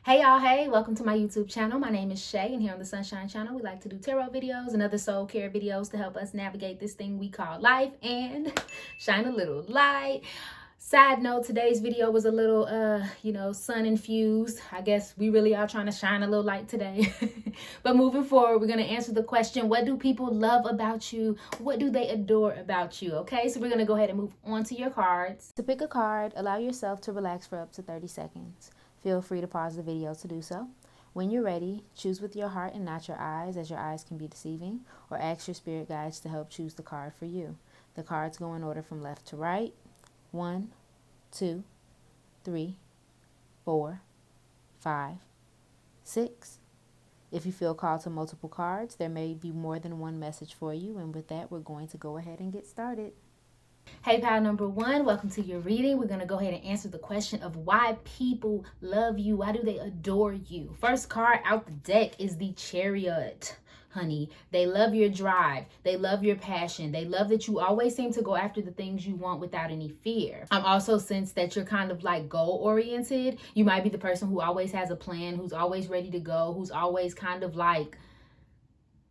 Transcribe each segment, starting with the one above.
Hey y'all, hey, welcome to my YouTube channel. My name is Shay, and here on the Sunshine Channel, we like to do tarot videos and other soul care videos to help us navigate this thing we call life and shine a little light. Side note, today's video was a little, sun infused. I guess we really are trying to shine a little light today. But moving forward, we're going to answer the question, what do people love about you? What do they adore about you? Okay, so we're going to go ahead and move on to your cards. To pick a card, allow yourself to relax for up to 30 seconds. Feel free to pause the video to do so. When you're ready, choose with your heart and not your eyes, as your eyes can be deceiving, or ask your spirit guides to help choose the card for you. The cards go in order from left to right. 1, 2, 3, 4, 5, 6. If you feel called to multiple cards, there may be more than one message for you. And with that, we're going to go ahead and get started. Hey pal number one, welcome to your reading. We're going to go ahead and answer the question of why people love you. Why do they adore you? First card out the deck is the Chariot. Honey, they love your drive. They love your passion. They love that you always seem to go after the things you want without any fear. I'm also sense that you're kind of like goal oriented. You might be the person who always has a plan, who's always ready to go, who's always kind of like,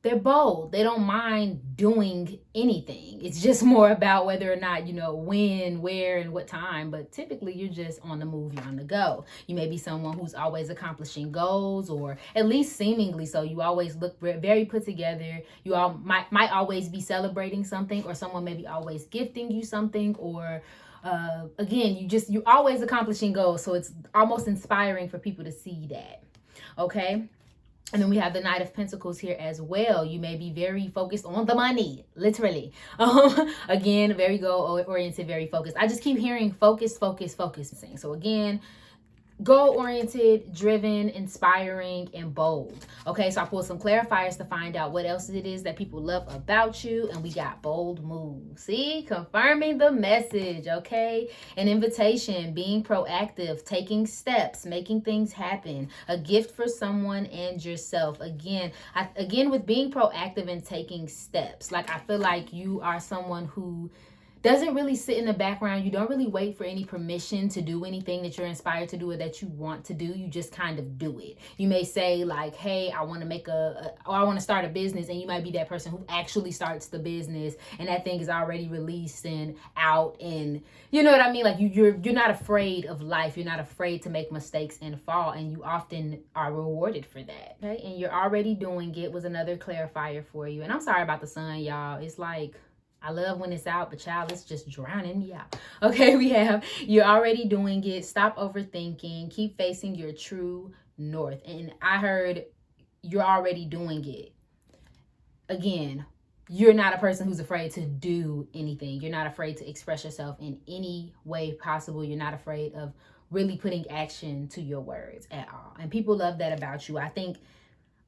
they're bold. They don't mind doing anything. It's just more about whether or not, when, where, and what time. But typically, you're just on the move, you're on the go. You may be someone who's always accomplishing goals, or at least seemingly so. You always look very put together. You all might always be celebrating something, or someone may be always gifting you something, or again, you're always accomplishing goals. So it's almost inspiring for people to see that. Okay. And then we have the Knight of Pentacles here as well. You may be very focused on the money, literally. Again, very goal-oriented, very focused. I just keep hearing focus, focus, focus. So again, goal-oriented, driven, inspiring, and bold. Okay, so I pulled some clarifiers to find out what else it is that people love about you. And we got bold moves. See, confirming the message, okay? An invitation, being proactive, taking steps, making things happen. A gift for someone and yourself. Again, with being proactive and taking steps. Like, I feel like you are someone who doesn't really sit in the background. You don't really wait for any permission to do anything that you're inspired to do or that you want to do. You just kind of do it. You may say like, hey, I want to I want to start a business. And you might be that person who actually starts the business and that thing is already released and out. And you know what I mean? Like you're not afraid of life. You're not afraid to make mistakes and fall. And you often are rewarded for that. Okay. And you're already doing it was another clarifier for you. And I'm sorry about the sun, y'all. It's like, I love when it's out, but child, it's just drowning me out. Okay, we have you're already doing it. Stop overthinking. Keep facing your true north. And I heard you're already doing it. Again, you're not a person who's afraid to do anything. You're not afraid to express yourself in any way possible. You're not afraid of really putting action to your words at all. And people love that about you.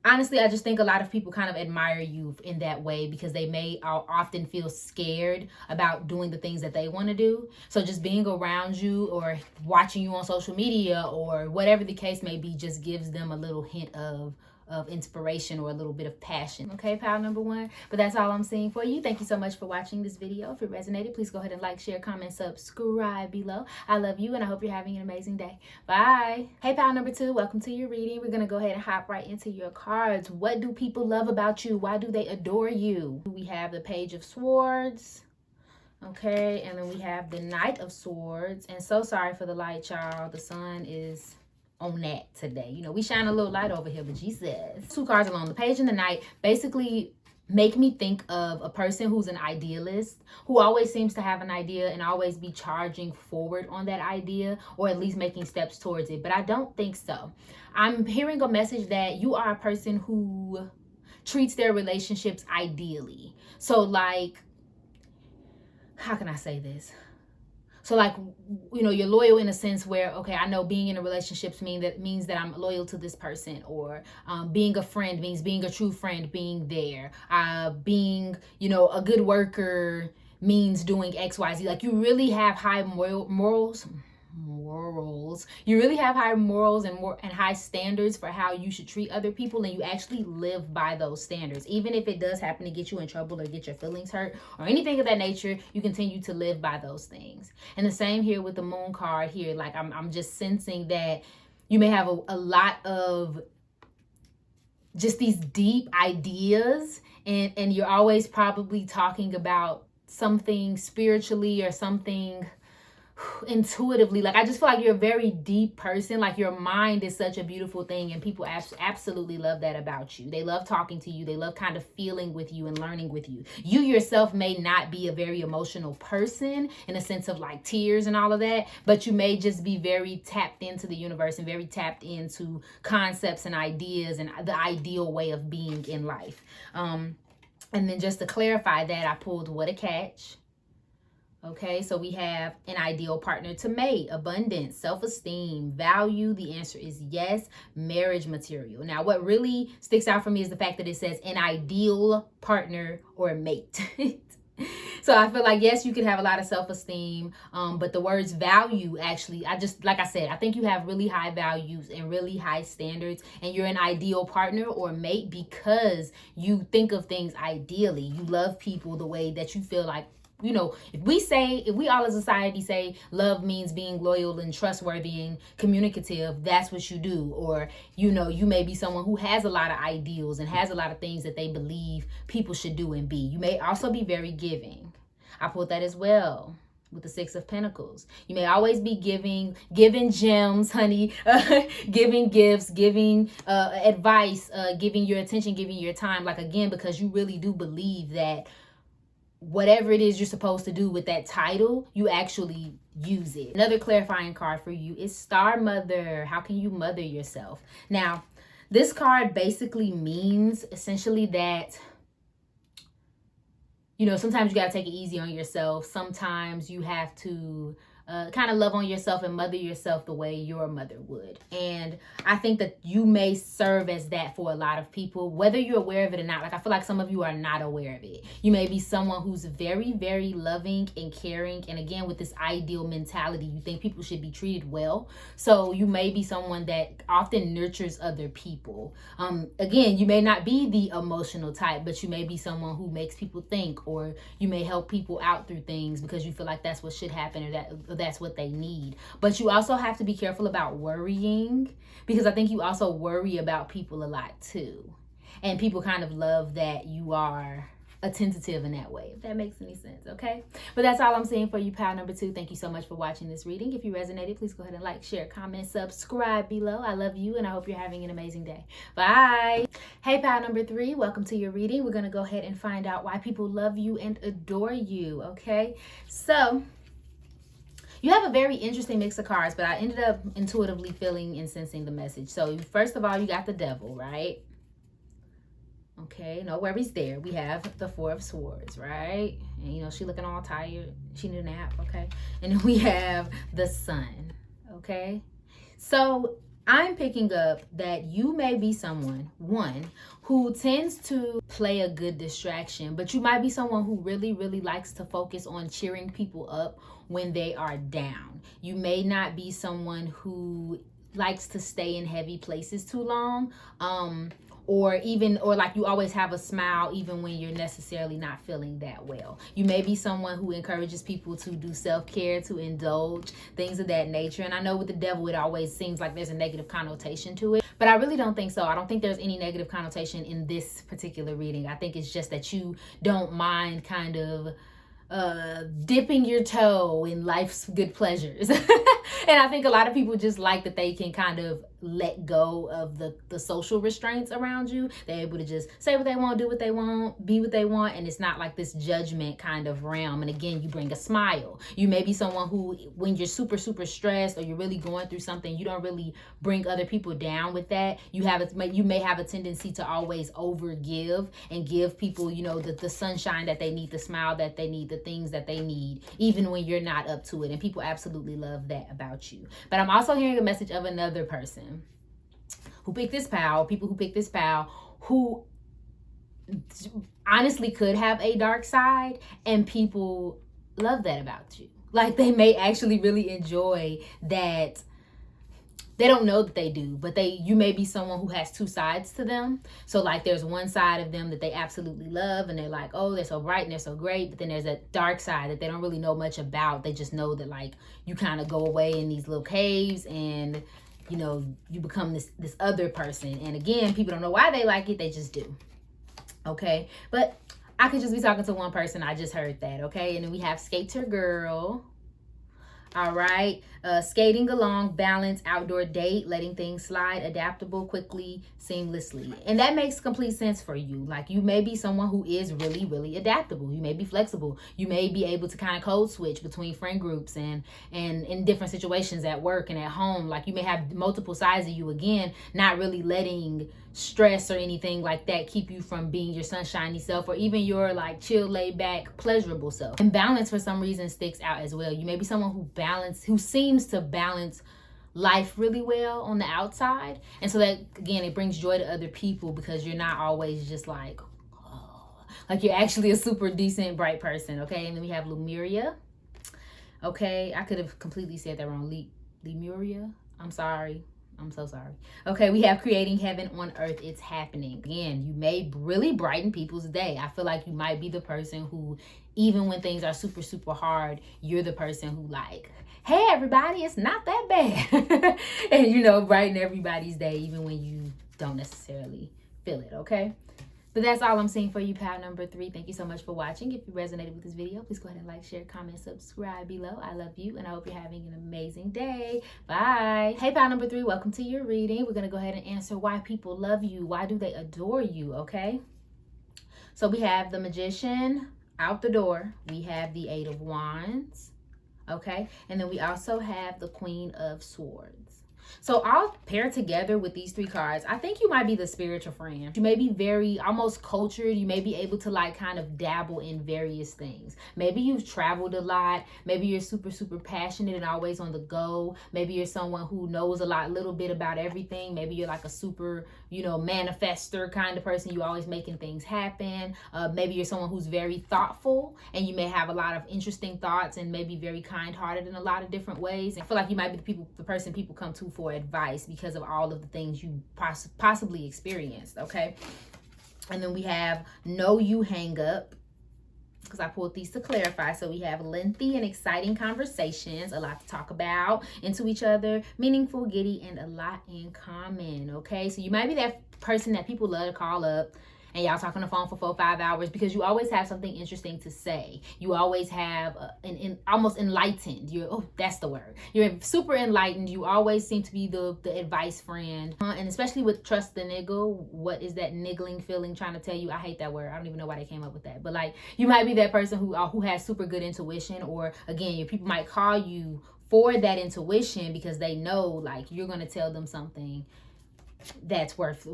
Honestly, I just think a lot of people kind of admire you in that way because they may often feel scared about doing the things that they want to do. So just being around you or watching you on social media or whatever the case may be just gives them a little hint of inspiration or a little bit of passion. Okay, pal number one. But that's all I'm seeing for you. Thank you so much for watching this video. If it resonated, please go ahead and like, share, comment, subscribe below. I love you and I hope you're having an amazing day. Bye. Hey, pal number two. Welcome to your reading. We're going to go ahead and hop right into your cards. What do people love about you? Why do they adore you? We have the Page of Swords. Okay, and then we have the Knight of Swords. And so sorry for the light, y'all. The sun is on that today. We shine a little light over here, but Jesus. Two cards along. The Page and the Knight basically make me think of a person who's an idealist, who always seems to have an idea and always be charging forward on that idea, or at least making steps towards it. But I don't think so. I'm hearing a message that you are a person who treats their relationships ideally. So like, how can I say this? So like, you're loyal in a sense where, okay, I know being in a relationship means that I'm loyal to this person, or being a friend means being a true friend, being there, being, a good worker means doing X, Y, Z. Like you really have high morals. You really have high morals and high standards for how you should treat other people, and you actually live by those standards. Even if it does happen to get you in trouble or get your feelings hurt or anything of that nature, you continue to live by those things. And the same here with the Moon card here. Like I'm just sensing that You may have a lot of just these deep ideas, and you're always probably talking about something spiritually or something intuitively. Like, I just feel like you're a very deep person. Like, your mind is such a beautiful thing, and people absolutely love that about you. They love talking to you. They love kind of feeling with you and learning with you. You yourself may not be a very emotional person in a sense of like tears and all of that, but you may just be very tapped into the universe and very tapped into concepts and ideas and the ideal way of being in life. And then just to clarify that, I pulled What a Catch. Okay, so we have an ideal partner to mate, abundance, self-esteem, value. The answer is yes. Marriage material. Now, what really sticks out for me is the fact that it says an ideal partner or mate. So I feel like, yes, you could have a lot of self-esteem, but the words value, actually, like I said, I think you have really high values and really high standards, and you're an ideal partner or mate because you think of things ideally. You love people the way that you feel like, you know, if we all as a society say love means being loyal and trustworthy and communicative, that's what you do. Or, you know, you may be someone who has a lot of ideals and has a lot of things that they believe people should do and be. You may also be very giving. I put that as well with the Six of Pentacles. You may always be giving gems, honey, giving gifts, giving advice, giving your attention, giving your time. Like, again, because you really do believe that whatever it is you're supposed to do with that title, you actually use it. Another clarifying card for you is Star Mother. How can you mother yourself? Now, this card basically means essentially that, you know, sometimes you got to take it easy on yourself. Sometimes you have to kind of love on yourself and mother yourself the way your mother would. And I think that you may serve as that for a lot of people, whether you're aware of it or not. Like, I feel like some of you are not aware of it. You may be someone who's very, very loving and caring. And again, with this ideal mentality, you think people should be treated well. So you may be someone that often nurtures other people. Again, you may not be the emotional type, but you may be someone who makes people think, or you may help people out through things because you feel like that's what should happen, or that's what they need. But you also have to be careful about worrying, because I think you also worry about people a lot too. And people kind of love that you are attentive in that way, if that makes any sense. Okay, but that's all I'm saying for you, pile number 2. Thank you so much for watching this reading. If you resonated, please go ahead and like, share, comment, subscribe below. I love you, and I hope you're having an amazing day. Bye. Hey, pile number 3, welcome to your reading. We're going to go ahead and find out why people love you and adore you. Okay, so you have a very interesting mix of cards, but I ended up intuitively feeling and sensing the message. So first of all, you got the Devil, right? Okay, no worries there. We have the Four of Swords, right? And, you know, she looking all tired. She need a nap, okay? And then we have the Sun, okay? So I'm picking up that you may be someone, one, who tends to play a good distraction, but you might be someone who really, really likes to focus on cheering people up when they are down. You may not be someone who likes to stay in heavy places too long, or like you always have a smile even when you're necessarily not feeling that well. You may be someone who encourages people to do self-care, to indulge, things of that nature. And I know with the Devil, it always seems like there's a negative connotation to it, but I really don't think so. I don't think there's any negative connotation in this particular reading. I think it's just that you don't mind kind of dipping your toe in life's good pleasures. And I think a lot of people just like that they can kind of let go of the social restraints around you. They're able to just say what they want, do what they want, be what they want, and it's not like this judgment kind of realm. And again, you bring a smile. You may be someone who, when you're super, super stressed or you're really going through something, you don't really bring other people down with that. You may have a tendency to always overgive and give people, you know, the sunshine that they need, the smile that they need, the things that they need, even when you're not up to it. And people absolutely love that about you. But I'm also hearing a message of another person who picked this pile, people who picked this pile, who honestly could have a dark side, and people love that about you. Like, they may actually really enjoy that. They don't know that they do, but you may be someone who has two sides to them. So like, there's one side of them that they absolutely love, and they're like, oh, they're so bright and they're so great. But then there's a dark side that they don't really know much about. They just know that, like, you kind of go away in these little caves and you know, you become this other person. And again, people don't know why they like it, they just do. Okay, but I could just be talking to one person. I just heard that. Okay, and then we have Skater Girl. All right, skating along, balance, outdoor date, letting things slide, adaptable, quickly, seamlessly. And that makes complete sense for you. Like, you may be someone who is really, really adaptable. You may be flexible. You may be able to kind of code switch between friend groups and in different situations at work and at home. Like, you may have multiple sides of you, again, not really letting stress or anything like that keep you from being your sunshiny self, or even your like chill, laid back, pleasurable self. And balance for some reason sticks out as well. You may be someone who seems to balance life really well on the outside, and so that again, it brings joy to other people because you're not always just like, oh, like you're actually a super decent, bright person. Okay, and then we have Lemuria. Okay, I could have completely said that wrong. Lemuria, I'm sorry. I'm so sorry. Okay, we have creating heaven on earth. It's happening. Again, you may really brighten people's day. I feel like you might be the person who, even when things are super, super hard, you're the person who like, hey, everybody, it's not that bad. And, you know, brighten everybody's day, even when you don't necessarily feel it, okay? But that's all I'm seeing for you, pal number 3. Thank you so much for watching. If you resonated with this video, please go ahead and like, share, comment, subscribe below. I love you, and I hope you're having an amazing day. Bye. Hey, pal number 3, welcome to your reading. We're going to go ahead and answer why people love you. Why do they adore you, okay? So we have the Magician out the door. We have the 8 of Wands, okay? And then we also have the Queen of Swords. So I'll pair together with these 3 cards. I think you might be the spiritual friend. You may be very almost cultured. You may be able to like kind of dabble in various things. Maybe you've traveled a lot. Maybe you're super, super passionate and always on the go. Maybe you're someone who knows a little bit about everything. Maybe you're like a super, you know, manifester kind of person. You're always making things happen. Maybe you're someone who's very thoughtful, and you may have a lot of interesting thoughts and maybe very kind-hearted in a lot of different ways. I feel like you might be the person people come to for advice because of all of the things you possibly experienced, okay? And then we have No You Hang Up, because I pulled these to clarify. So we have lengthy and exciting conversations, a lot to talk about, into each other, meaningful, giddy, and a lot in common, okay? So you might be that person that people love to call up and y'all talk on the phone for 4 or 5 hours because you always have something interesting to say. You always have almost enlightened. That's the word. You're super enlightened. You always seem to be the advice friend. And especially with trust the niggle. What is that niggling feeling trying to tell you? I hate that word. I don't even know why they came up with that. But like, you might be that person who has super good intuition, or again, your people might call you for that intuition because they know like you're going to tell them something that's worth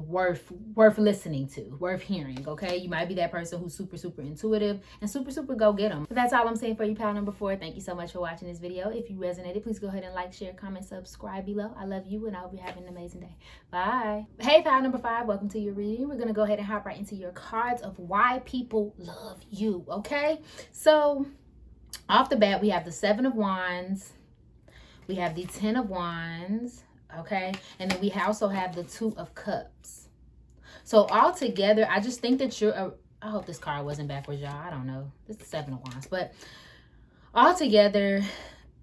listening to, worth hearing, okay? You might be that person who's super, super intuitive and super, super go get them. But that's all I'm saying for you, pal number 4. Thank you so much for watching this video. If you resonated, please go ahead and like, share, comment, subscribe below. I love you, and I hope you're having an amazing day. Bye. Hey, pal number 5, welcome to your reading. We're going to go ahead and hop right into your cards of why people love you, okay? So off the bat, we have the 7 of Wands. We have the 10 of Wands. Okay, and then we also have the 2 of Cups. So all together, I just think that I hope this card wasn't backwards, y'all. I don't know. It's the 7 of Wands. But all together,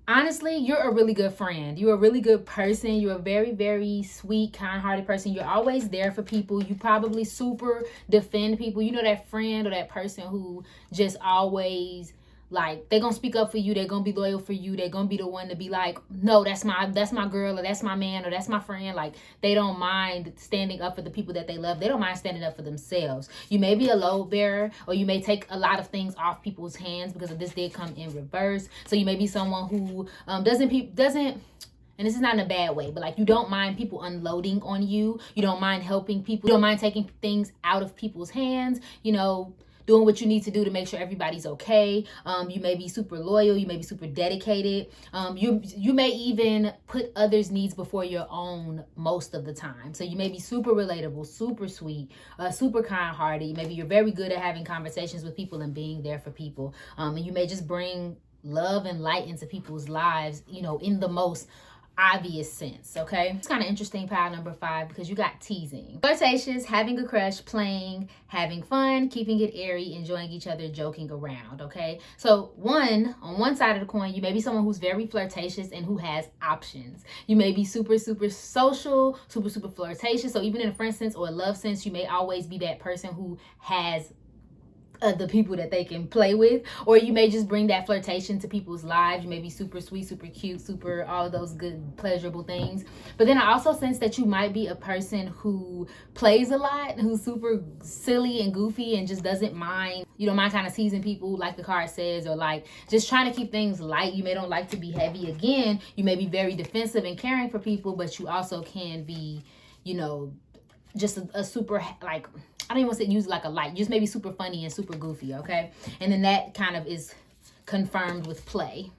honestly, you're a really good friend. You're a really good person. You're a very, very sweet, kind-hearted person. You're always there for people. You probably super defend people. You know, that friend or that person who just always, like, they're gonna speak up for you. They're gonna be loyal for you. They're gonna be the one to be like, no, that's my girl, or that's my man, or that's my friend. Like, they don't mind standing up for the people that they love. They don't mind standing up for themselves. You may be a load bearer, or you may take a lot of things off people's hands because this did come in reverse. So you may be someone who doesn't, and this is not in a bad way, but like, you don't mind people unloading on you. You don't mind helping people. You don't mind taking things out of people's hands, you know, doing what you need to do to make sure everybody's okay. You may be super loyal. You may be super dedicated. You may even put others' needs before your own most of the time. So you may be super relatable, super sweet, super kind-hearted. Maybe you're very good at having conversations with people and being there for people. And you may just bring love and light into people's lives, you know, in the most obvious sense, okay? It's kind of interesting, pile number 5, because you got teasing. Flirtatious, having a crush, playing, having fun, keeping it airy, enjoying each other, joking around, okay? So on one side of the coin, you may be someone who's very flirtatious and who has options. You may be super, super social, super, super flirtatious. So even in a friend sense or a love sense, you may always be that person who has the people that they can play with, or you may just bring that flirtation to people's lives. You may be super sweet, super cute, super all of those good pleasurable things. But then I also sense that you might be a person who plays a lot, who's super silly and goofy and just doesn't mind, you don't mind kind of teasing people like the card says, or like just trying to keep things light. You may don't like to be heavy. Again, you may be very defensive and caring for people, but you also can be, you know, just a super, like, I don't even want to say use like a light, just maybe super funny and super goofy, okay? And then that kind of is confirmed with play,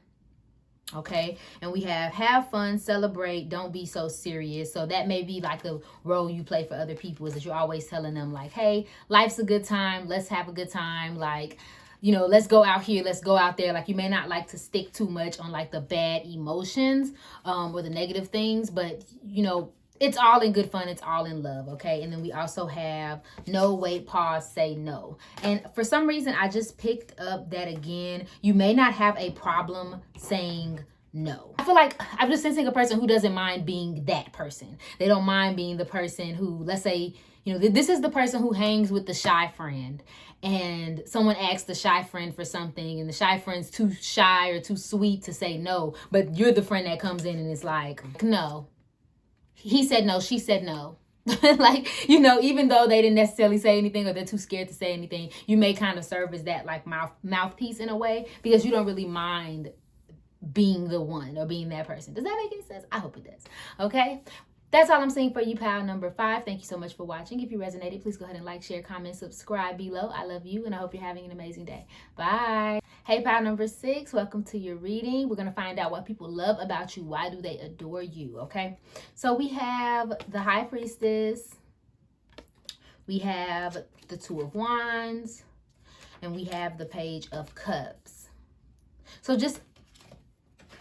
okay? And we have fun, celebrate, don't be so serious. So that may be like a role you play for other people, is that you're always telling them like, hey, life's a good time, let's have a good time, like, you know, let's go out here, let's go out there. Like, you may not like to stick too much on like the bad emotions or the negative things, but you know, it's all in good fun. It's all in love, okay? And then we also have no, wait, pause, say no. And for some reason, I just picked up that again, you may not have a problem saying no. I feel like I'm just sensing a person who doesn't mind being that person. They don't mind being the person who, let's say, you know, this is the person who hangs with the shy friend, and someone asks the shy friend for something and the shy friend's too shy or too sweet to say no, but you're the friend that comes in and is like, no. He said no, she said no. Like, you know, even though they didn't necessarily say anything or they're too scared to say anything, you may kind of serve as that like mouthpiece in a way, because you don't really mind being the one or being that person. Does that make any sense? I hope it does. Okay. That's all I'm saying for you, pal number 5. Thank you so much for watching. If you resonated, please go ahead and like, share, comment, subscribe below. I love you, and I hope you're having an amazing day. Bye. Hey, pal number 6, welcome to your reading. We're going to find out what people love about you. Why do they adore you? Okay. So we have the High Priestess. We have the Two of Wands. And we have the Page of Cups. So just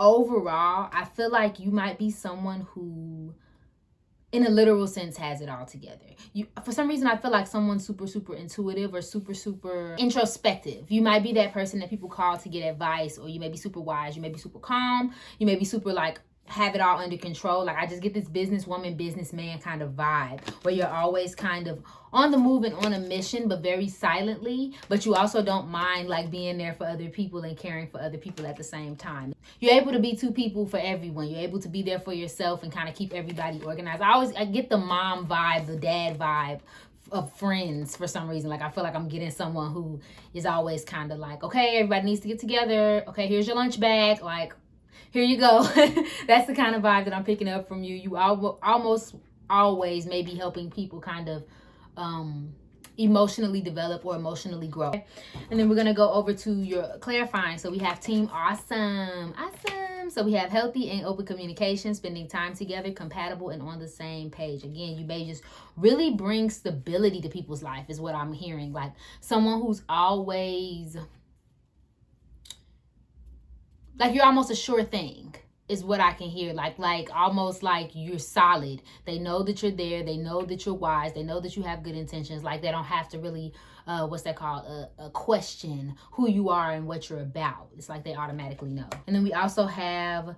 overall, I feel like you might be someone who, in a literal sense, has it all together. You, for some reason, I feel like someone's super, super intuitive or super, super introspective. You might be that person that people call to get advice, or you may be super wise. You may be super calm. You may be super like have it all under control. Like, I just get this businesswoman, businessman kind of vibe where you're always kind of on the move and on a mission, but very silently. But you also don't mind like being there for other people and caring for other people at the same time. You're able to be two people for everyone. You're able to be there for yourself and kind of keep everybody organized. I get the mom vibe, the dad vibe of Friends for some reason. Like, I feel like I'm getting someone who is always kind of like, okay, everybody needs to get together. Okay, here's your lunch bag. Like, here you go. That's the kind of vibe that I'm picking up from you. You almost always may be helping people kind of emotionally develop or emotionally grow. And then we're going to go over to your clarifying. So we have Team Awesome. Awesome. So we have healthy and open communication, spending time together, compatible and on the same page. Again, you may just really bring stability to people's life is what I'm hearing. Like, someone who's always, like, you're almost a sure thing is what I can hear. Like almost like you're solid. They know that you're there. They know that you're wise. They know that you have good intentions. Like, they don't have to really, what's that called? A question who you are and what you're about. It's like they automatically know. And then we also have,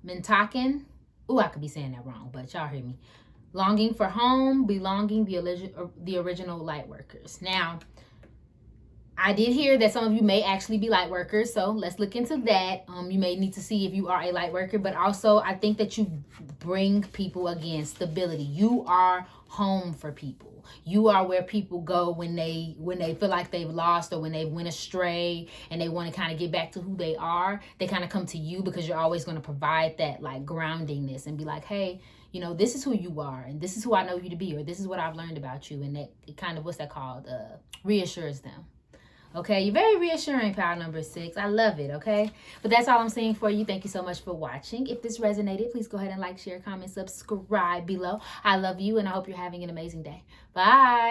Mintaken. Ooh, I could be saying that wrong, but y'all hear me. Longing for home, belonging, the original light workers. Now, I did hear that some of you may actually be light workers, so let's look into that. You may need to see if you are a light worker, but also I think that you bring people, again, stability. You are home for people. You are where people go when they feel like they've lost or when they went astray and they want to kind of get back to who they are. They kind of come to you because you're always going to provide that like groundingness and be like, hey, you know, this is who you are and this is who I know you to be, or this is what I've learned about you. And that it kind of, what's that called? Reassures them. Okay, you're very reassuring, pile number 6. I love it, okay? But that's all I'm saying for you. Thank you so much for watching. If this resonated, please go ahead and like, share, comment, subscribe below. I love you, and I hope you're having an amazing day. Bye.